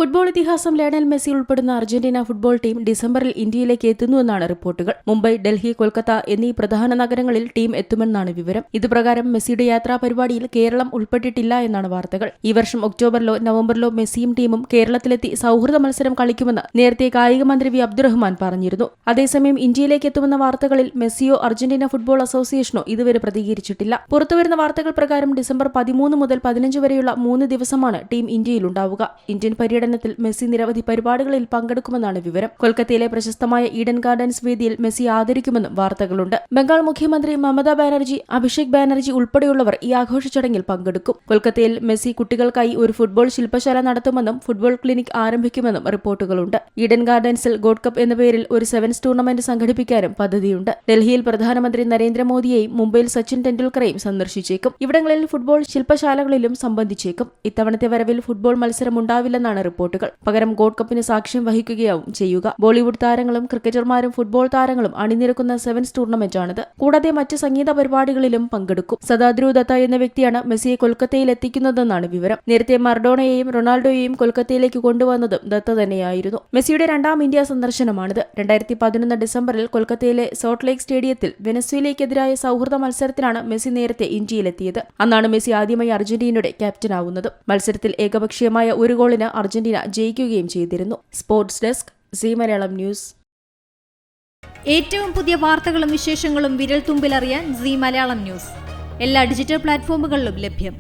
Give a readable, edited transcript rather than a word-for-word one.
Football ഇതിഹാസം Lionel Messi ഉൾപ്പെടുന്ന Argentina football team ഡിസംബറിൽ ഇന്ത്യയിലേക്ക് എത്തുന്നുവെന്നാണ് റിപ്പോർട്ടുകൾ. മുംബൈ, ഡൽഹി, കൊൽക്കത്ത എന്നീ പ്രധാന നഗരങ്ങളിൽ ടീം എത്തുമെന്നാണ് വിവരം. ഇതുപ്രകാരം മെസ്സിയുടെ യാത്രാ പരിപാടിയിൽ കേരളം ഉൾപ്പെട്ടിട്ടില്ല എന്നാണ് വാർത്തകൾ. ഈ വർഷം ഒക്ടോബറിലോ നവംബറിലോ മെസ്സിയും ടീമും കേരളത്തിലെത്തി സൗഹൃദ മത്സരം കളിക്കുമെന്ന് നേരത്തെ കായിക മന്ത്രി വി അബ്ദുറഹ്മാൻ പറഞ്ഞിരുന്നു. അതേസമയം ഇന്ത്യയിലേക്ക് എത്തുമെന്ന വാർത്തകളിൽ മെസ്സിയോ അർജന്റീന ഫുട്ബോൾ അസോസിയേഷനോ ഇതുവരെ പ്രതികരിച്ചിട്ടില്ല. പുറത്തുവരുന്ന വാർത്തകൾ പ്രകാരം ഡിസംബർ 13 മുതൽ 15 വരെയുള്ള 3 ദിവസമാണ് ടീം ഇന്ത്യയിലുണ്ടാവുക. ഇന്ത്യൻ പര്യടനത്തിൽ മെസ്സി നിരവധി പരിപാടികളിൽ പങ്കെടുക്കുമെന്നാണ് വിവരം. കൊൽക്കത്തയിലെ പ്രശസ്തമായ ഈഡൻ ഗാർഡൻസ് വേദിയിൽ മെസ്സി ആദരിക്കുമെന്നും വാർത്തകളുണ്ട്. ബംഗാൾ മുഖ്യമന്ത്രി മമതാ ബാനർജി, അഭിഷേക് ബാനർജി ഉൾപ്പെടെയുള്ളവർ ഈ ആഘോഷ ചടങ്ങിൽ പങ്കെടുക്കും. കൊൽക്കത്തയിൽ മെസ്സി കുട്ടികൾക്കായി ഒരു ഫുട്ബോൾ ശില്പശാല നടത്തുമെന്നും ഫുട്ബോൾ ക്ലിനിക് ആരംഭിക്കുമെന്നും റിപ്പോർട്ടുകളുണ്ട്. ഈഡൻ ഗാർഡൻസിൽ ഗോഡ് കപ്പ് എന്ന പേരിൽ ഒരു സെവൻസ് ടൂർണമെന്റ് സംഘടിപ്പിക്കാനും പദ്ധതിയുണ്ട്. ഡൽഹിയിൽ പ്രധാനമന്ത്രി നരേന്ദ്രമോദിയെയും മുംബൈയിൽ സച്ചിൻ ടെണ്ടുൽക്കറെയും സന്ദർശിച്ചേക്കും. ഇവിടങ്ങളിൽ ഫുട്ബോൾ ശില്പശാലകളിലും സംബന്ധിച്ചേക്കും. ഇത്തവണത്തെ വരവിൽ ഫുട്ബോൾ മത്സരമുണ്ടാവില്ലെന്നാണ് റിപ്പോർട്ടുകൾ. പകരം ഗോഡ് കപ്പിന് സാക്ഷ്യം വഹിക്കുകയാവും ചെയ്യുക. ബോളിവുഡ് താരങ്ങളും ക്രിക്കറ്റർമാരും ഫുട്ബോൾ താരങ്ങളും അണിനിരക്കുന്ന സെവൻസ് ടൂർണമെന്റാണിത്. കൂടാതെ മറ്റ് സംഗീത പരിപാടികളിലും പങ്കെടുക്കും. സദാദ്രു ദത്ത എന്ന വ്യക്തിയാണ് മെസ്സിയെ കൊൽക്കത്തയിൽ എത്തിക്കുന്നതെന്നാണ് വിവരം. നേരത്തെ മറഡോണയെയും റൊണാൾഡോയെയും കൊൽക്കത്തയിലേക്ക് കൊണ്ടുവന്നതും ദത്ത തന്നെയായിരുന്നു. മെസ്സിയുടെ രണ്ടാം ഇന്ത്യ സന്ദർശനമാണിത്. 2011 ഡിസംബറിൽ കൊൽക്കത്തയിലെ സോൾട്ട് ലേക്ക് സ്റ്റേഡിയത്തിൽ വെനസ്വേലയ്ക്കെതിരായ സൗഹൃദ മത്സരത്തിനാണ് മെസ്സി നേരത്തെ ഇന്ത്യയിലെത്തിയത്. അന്നാണ് മെസ്സി ആദ്യമായി അർജന്റീനയുടെ ക്യാപ്റ്റനാവുന്നത്. മത്സരത്തിൽ ഏകപക്ഷീയമായ ഒരു ഗോളിന് അർജന്റീന ജയിക്കുകയും ചെയ്തിരുന്നു. Sports desk, Zee Malayalam news. ഏറ്റവും പുതിയ വാർത്തകളും വിശേഷങ്ങളും വിരൽ തുമ്പിലറിയാൻ സീ മലയാളം ന്യൂസ് എല്ലാ ഡിജിറ്റൽ പ്ലാറ്റ്ഫോമുകളിലും ലഭ്യം.